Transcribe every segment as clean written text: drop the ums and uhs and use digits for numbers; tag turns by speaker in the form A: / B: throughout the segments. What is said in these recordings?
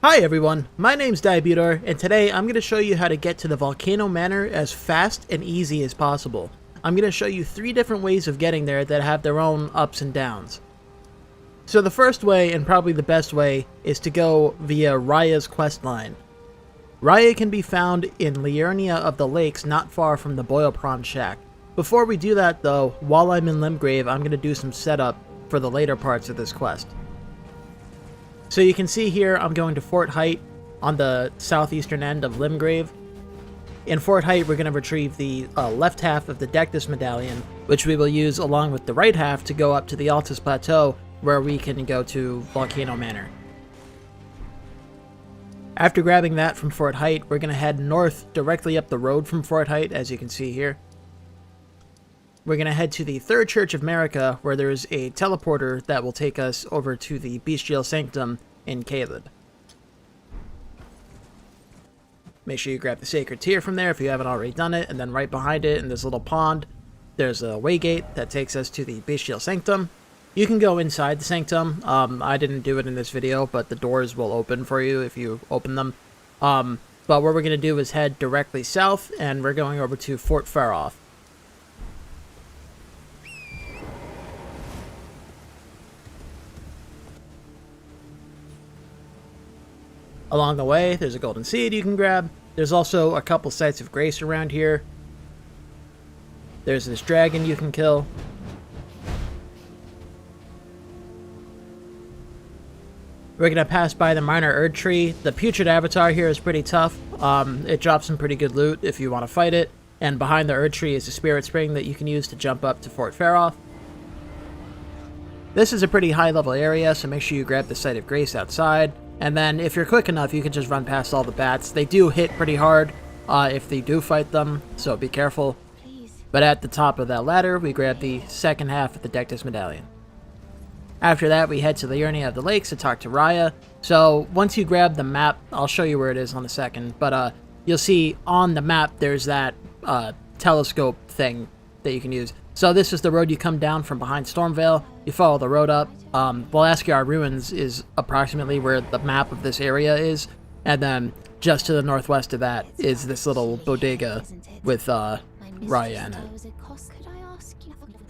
A: Hi everyone, my name's Diabutor, and today I'm going to show you how to get to the Volcano Manor as fast and easy as possible. I'm going to show you 3 different ways of getting there that have their own ups and downs. So the first way, and probably the best way, is to go via Rya's questline. Rya can be found in Liurnia of the Lakes, not far from the Boil Prawn Shack. Before we do that though, while I'm in Limgrave, I'm going to do some setup for the later parts of this quest. So you can see here, I'm going to Fort Height on the southeastern end of Limgrave. In Fort Height, we're going to retrieve the left half of the Dectus Medallion, which we will use along with the right half to go up to the Altus Plateau, where we can go to Volcano Manor. After grabbing that from Fort Height, we're going to head north directly up the road from Fort Height, as you can see here. We're going to head to the Third Church of Marika, where there's a teleporter that will take us over to the Bestial Sanctum in Caelid. Make sure you grab the Sacred Tear from there if you haven't already done it, and then right behind it in this little pond, there's a waygate that takes us to the Bestial Sanctum. You can go inside the Sanctum. I didn't do it in this video, but the doors will open for you if you open them. But what we're going to do is head directly south, and we're going over to Fort Faroth. Along the way, there's a golden seed you can grab. There's also a couple sites of grace around here. There's this dragon you can kill. We're going to pass by the Minor Erd Tree. The Putrid Avatar here is pretty tough. It drops some pretty good loot if you want to fight it. And behind the Erd Tree is a Spirit Spring that you can use to jump up to Fort Faroth. This is a pretty high level area, so make sure you grab the Site of Grace outside. And then, if you're quick enough, you can just run past all the bats. They do hit pretty hard if they do fight them, so be careful. But at the top of that ladder, we grab the second half of the Dectus Medallion. After that, we head to the Liurnia of the Lakes to talk to Rya. So, once you grab the map, I'll show you where it is in a second, but you'll see on the map there's that telescope thing that you can use. So this is the road you come down from behind Stormvale. You follow the road up. Volcano Ruins is approximately where the map of this area is. And then just to the northwest of that is this little bodega with Rya in it.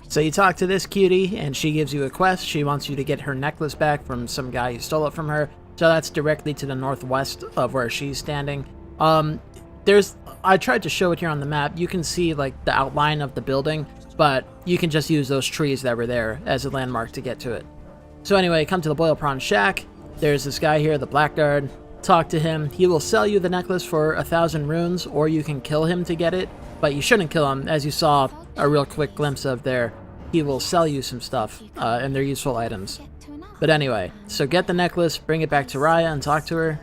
A: So you talk to this cutie and she gives you a quest. She wants you to get her necklace back from some guy who stole it from her. So that's directly to the northwest of where she's standing. I tried to show it here on the map. You can see like the outline of the building, but you can just use those trees that were there as a landmark to get to it. So anyway, come to the Boil Prawn Shack. There's this guy here, the Blackguard. Talk to him. He will sell you the necklace for 1,000 runes, or you can kill him to get it. But you shouldn't kill him, as you saw a real quick glimpse of there. He will sell you some stuff, and they're useful items. But anyway, so get the necklace, bring it back to Rya, and talk to her.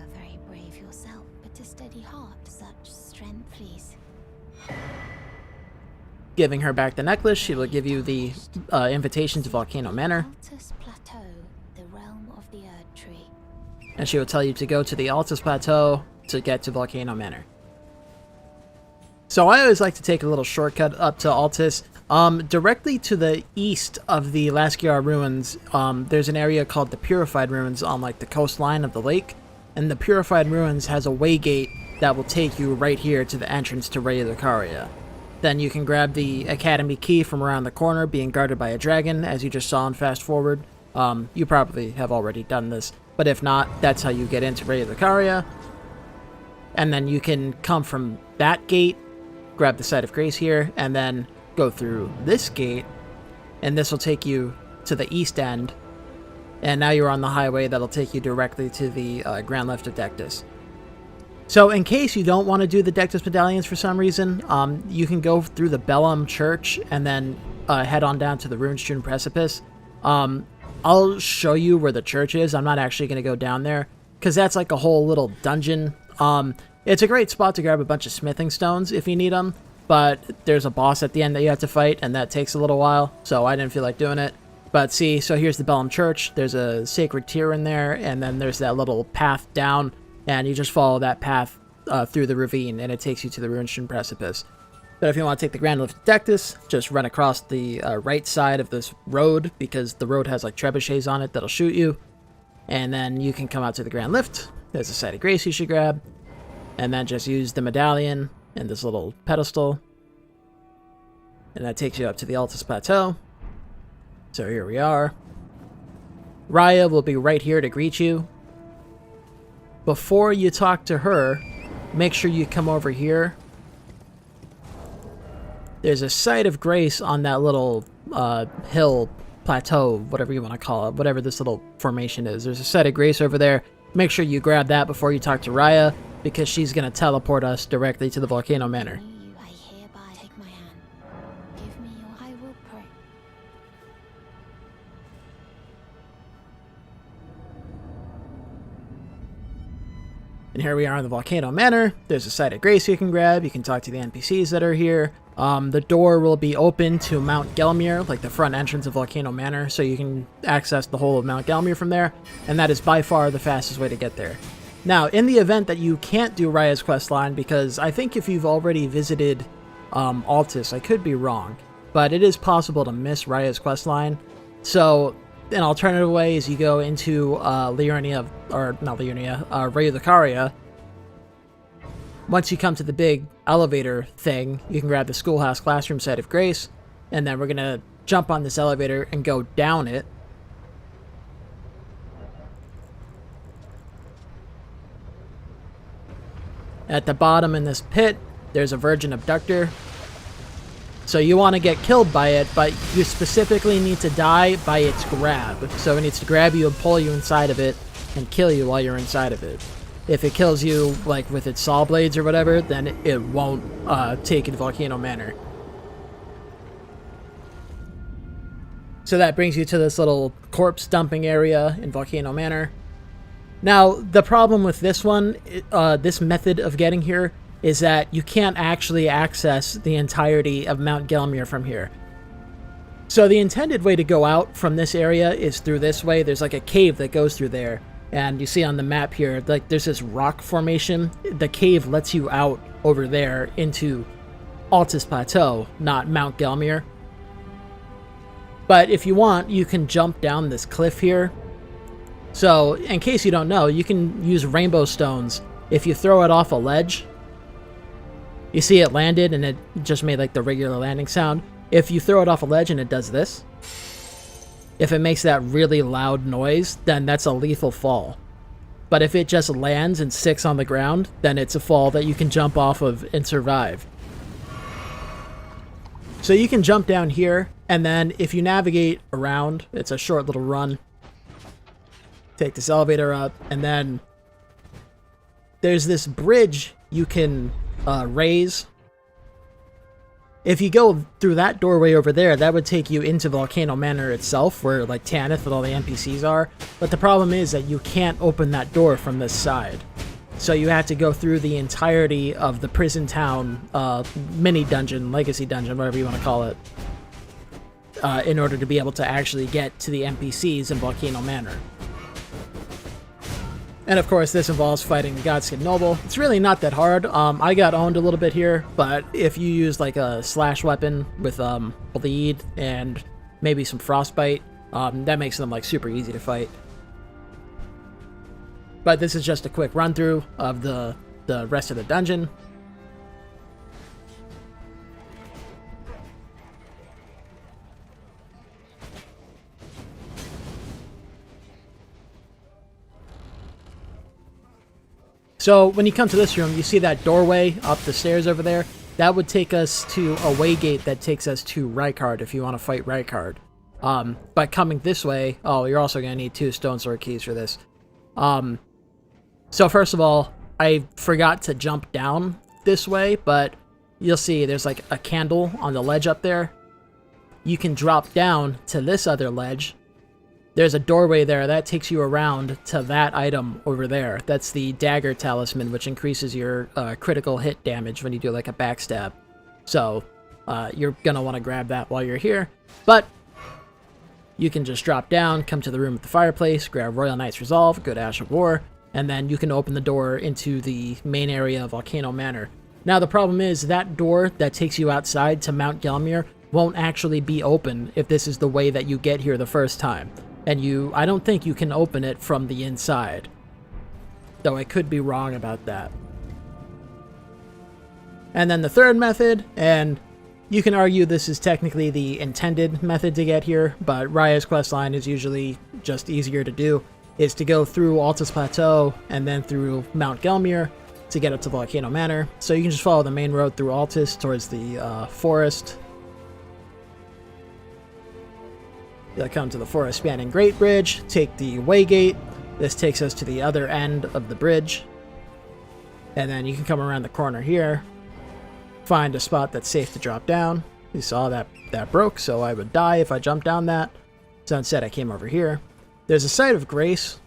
A: Giving her back the necklace, she will give you the invitation to Volcano Manor. And she will tell you to go to the Altus Plateau to get to Volcano Manor. So I always like to take a little shortcut up to Altus. Directly to the east of the Lasciar Ruins, there's an area called the Purified Ruins on like the coastline of the lake. And the Purified Ruins has a waygate that will take you right here to the entrance to Raya Lucaria. Then you can grab the Academy key from around the corner, being guarded by a dragon, as you just saw in Fast Forward. You probably have already done this, but if not, that's how you get into Raya Lucaria. And then you can come from that gate, grab the Site of Grace here, and then go through this gate, and this will take you to the east end. And now you're on the highway that'll take you directly to the Grand Lift of Dectus. So in case you don't want to do the Dectus Medallions for some reason, you can go through the Bellum Church and then head on down to the Runestrewn Precipice. I'll show you where the church is. I'm not actually going to go down there, because that's like a whole little dungeon. It's a great spot to grab a bunch of smithing stones if you need them, but there's a boss at the end that you have to fight, and that takes a little while, so I didn't feel like doing it. But see, so here's the Bellum Church. There's a Sacred Tear in there, and then there's that little path down, and you just follow that path through the ravine, and it takes you to the Runestrewn Precipice. But if you want to take the Grand Lift of Dectus, just run across the right side of this road, because the road has like trebuchets on it that'll shoot you. And then you can come out to the Grand Lift, there's a site of grace you should grab. And then just use the medallion and this little pedestal. And that takes you up to the Altus Plateau. So here we are. Raya will be right here to greet you. Before you talk to her, make sure you come over here. There's a site of grace on that little hill, plateau, whatever you want to call it, whatever this little formation is. There's a site of grace over there. Make sure you grab that before you talk to Raya, because she's going to teleport us directly to the Volcano Manor.
B: I hereby take my hand. Give me or I will pray.
A: And here we are in the Volcano Manor. There's a site of grace you can grab. You can talk to the NPCs that are here. The door will be open to Mount Gelmir, like the front entrance of Volcano Manor, so you can access the whole of Mount Gelmir from there, and that is by far the fastest way to get there. Now, in the event that you can't do Raya's questline, because I think if you've already visited Altus, I could be wrong, but it is possible to miss Raya's questline. So an alternative way is you go into Liurnia, or not Liurnia, Rayu Lucaria. Once you come to the big elevator thing, you can grab the Schoolhouse Classroom site of grace, and then we're going to jump on this elevator and go down it. At the bottom in this pit, there's a Virgin Abductor. So you want to get killed by it, but you specifically need to die by its grab. So it needs to grab you and pull you inside of it and kill you while you're inside of it. If it kills you, like, with its saw blades or whatever, then it won't take you to Volcano Manor. So that brings you to this little corpse dumping area in Volcano Manor. Now, the problem with this one, this method of getting here, is that you can't actually access the entirety of Mount Gelmir from here. So the intended way to go out from this area is through this way. There's like a cave that goes through there. And you see on the map here, like, there's this rock formation. The cave lets you out over there into Altus Plateau, not Mount Gelmir. But if you want, you can jump down this cliff here. So, in case you don't know, you can use rainbow stones. If you throw it off a ledge, you see it landed and it just made like the regular landing sound. If you throw it off a ledge and it does this, if it makes that really loud noise, then that's a lethal fall. But if it just lands and sticks on the ground, then it's a fall that you can jump off of and survive. So you can jump down here, and then if you navigate around, it's a short little run. Take this elevator up, and then there's this bridge you can raise. If you go through that doorway over there, that would take you into Volcano Manor itself, where like Tanith and all the NPCs are. But the problem is that you can't open that door from this side. So you have to go through the entirety of the prison town mini dungeon, legacy dungeon, whatever you want to call it, in order to be able to actually get to the NPCs in Volcano Manor. And of course, this involves fighting the Godskin Noble. It's really not that hard. I got owned a little bit here, but if you use like a slash weapon with bleed and maybe some frostbite, that makes them like super easy to fight. But this is just a quick run through of the rest of the dungeon. So when you come to this room, you see that doorway up the stairs over there. That would take us to a way gate that takes us to Rykard if you want to fight Rykard. But coming this way, oh, you're also going to need 2 stone sword keys for this. So first of all, I forgot to jump down this way, but you'll see there's like a candle on the ledge up there. You can drop down to this other ledge. There's a doorway there that takes you around to that item over there. That's the Dagger Talisman, which increases your critical hit damage when you do like a backstab. So you're going to want to grab that while you're here. But you can just drop down, come to the room with the fireplace, grab Royal Knight's Resolve, go to Ash of War, and then you can open the door into the main area of Volcano Manor. Now the problem is that door that takes you outside to Mount Gelmir won't actually be open if this is the way that you get here the first time. And I don't think you can open it from the inside. though I could be wrong about that. And then the third method, and you can argue this is technically the intended method to get here, but Raya's questline is usually just easier to do, is to go through Altus Plateau and then through Mount Gelmir to get up to Volcano Manor. So you can just follow the main road through Altus towards the forest. You'll come to the forest spanning Great Bridge, take the Waygate. This takes us to the other end of the bridge. And then you can come around the corner here, find a spot that's safe to drop down. You saw that broke, so I would die if I jumped down that. So instead I came over here. There's a site of grace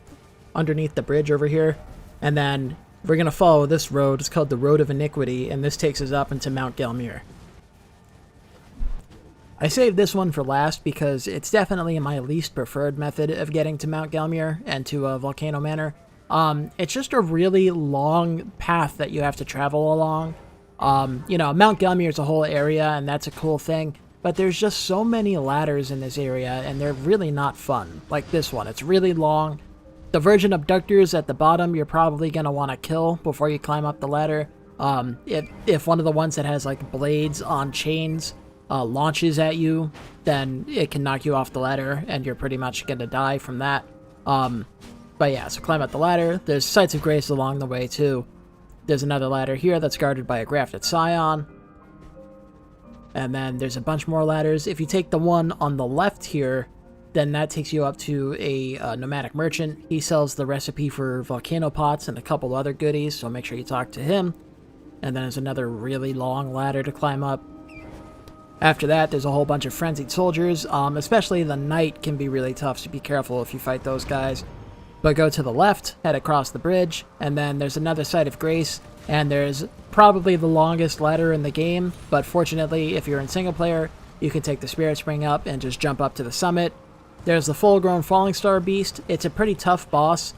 A: underneath the bridge over here. And then we're going to follow this road. It's called the Road of Iniquity, and this takes us up into Mount Gelmir. I saved this one for last because it's definitely my least preferred method of getting to Mount Gelmir and to Volcano Manor. It's just a really long path that you have to travel along. You know, Mount Gelmir is a whole area, and that's a cool thing, but there's just so many ladders in this area, and they're really not fun. Like this one, it's really long. The Virgin Abductors at the bottom, you're probably going to want to kill before you climb up the ladder. If one of the ones that has like blades on chains launches at you, then it can knock you off the ladder, and you're pretty much going to die from that. But yeah, so climb up the ladder. There's sites of grace along the way too. There's another ladder here that's guarded by a grafted scion. And then there's a bunch more ladders. If you take the one on the left here, then that takes you up to a nomadic merchant. He sells the recipe for volcano pots and a couple other goodies, so make sure you talk to him. And then there's another really long ladder to climb up. After that, there's a whole bunch of frenzied soldiers. Especially the knight can be really tough, so be careful if you fight those guys. But go to the left, head across the bridge, and then there's another site of grace, and there's probably the longest ladder in the game, but fortunately, if you're in single player, you can take the Spirit Spring up and just jump up to the summit. There's the full-grown Falling Star Beast. It's a pretty tough boss,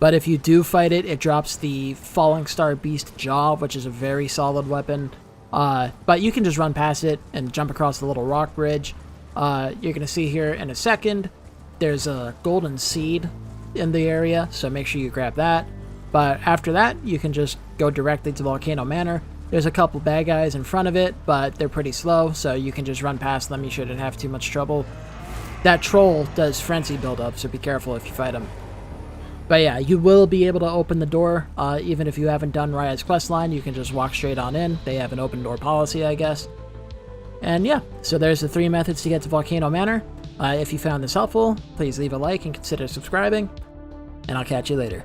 A: but if you do fight it, it drops the Falling Star Beast Jaw, which is a very solid weapon. But you can just run past it and jump across the little rock bridge. You're going to see here in a second, there's a golden seed in the area, so make sure you grab that. But after that, you can just go directly to Volcano Manor. There's a couple bad guys in front of it, but they're pretty slow, so you can just run past them. You shouldn't have too much trouble. That troll does frenzy buildup, so be careful if you fight him. But yeah, you will be able to open the door, even if you haven't done Raya's questline. You can just walk straight on in. They have an open door policy, I guess. And yeah, so there's the 3 methods to get to Volcano Manor. If you found this helpful, please leave a like and consider subscribing, and I'll catch you later.